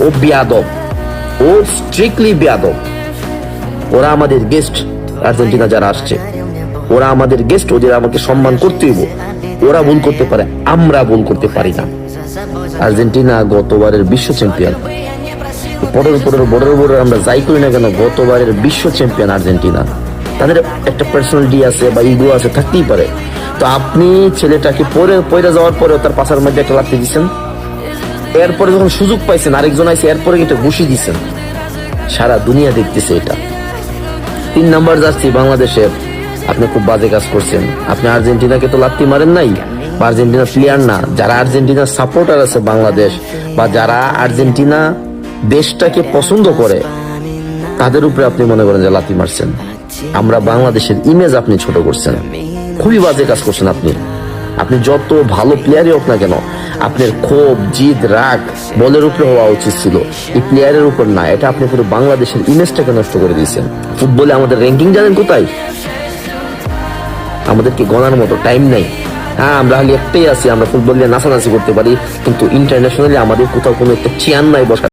ও বিয়াদব, ও স্ট্রিক্টলি বিয়াদব। ওরা আমাদের গেস্ট, আর্জেন্টিনা যারা আসছে ওরা আমাদের গেস্ট, ওদের আমাকে সম্মান করতে হইব। ওরা ভুল করতে পারে, আমরা ভুল করতে পারি না। আর্জেন্টিনা গতবারের বিশ্ব চ্যাম্পিয়ন, বড় আমরা যাই করি না কেন, গতবারের বিশ্ব চ্যাম্পিয়ন আর্জেন্টিনা। তাদের একটা পার্সোনালিটি আছে বা ইগো আছে, থাকতেই পারে। তো আপনি ছেলেটাকে পড়ে যাওয়ার পরে তার পাশার মধ্যে একটা লাথি দিচ্ছেন, এরপরে যখন সুযোগ পাইছেন আরেকজন আইসে এরপরে এটা ঘুষি দিচ্ছেন। সারা দুনিয়া দেখতেছে এটা। 3 নাম্বার জার্সি বাংলাদেশের, আপনি খুব বাজে কাজ করছেন। আপনি আর্জেন্টিনাকে তো লাত্তি মারেন নাই, বা আর্জেন্টিনা প্লেয়ার না, যারা আর্জেন্টিনার সাপোর্টার আছে বাংলাদেশ, বা যারা আর্জেন্টিনা দেশটাকে পছন্দ করে, তাদের উপরে আপনি মনে করেন যে লাথি মারছেন। আমরা বাংলাদেশের ইমেজ আপনি ছোট করছেন, খুবই বাজে কাজ করছেন আপনি। আপনি যত ভালো প্লেয়ারই হোক না কেন, আপনার ক্ষোভ, জিদ, রাগ বলের উপরে হওয়া উচিত ছিল, এই প্লেয়ারের উপর না। এটা আপনি পুরো বাংলাদেশের ইমেজটাকে নষ্ট করে দিয়েছেন। ফুটবলে আমাদের র্যাঙ্কিং জানেন কোথায়? আমাদেরকে গণার মতো টাইম নাই। হ্যাঁ, আমরা খালি একটাই আছি, আমরা ফুটবল নিয়ে নাচানাচি করতে পারি, কিন্তু ইন্টারন্যাশনালি আমাদের কোথাও কোনো একটা চেয়ার নাই বসা।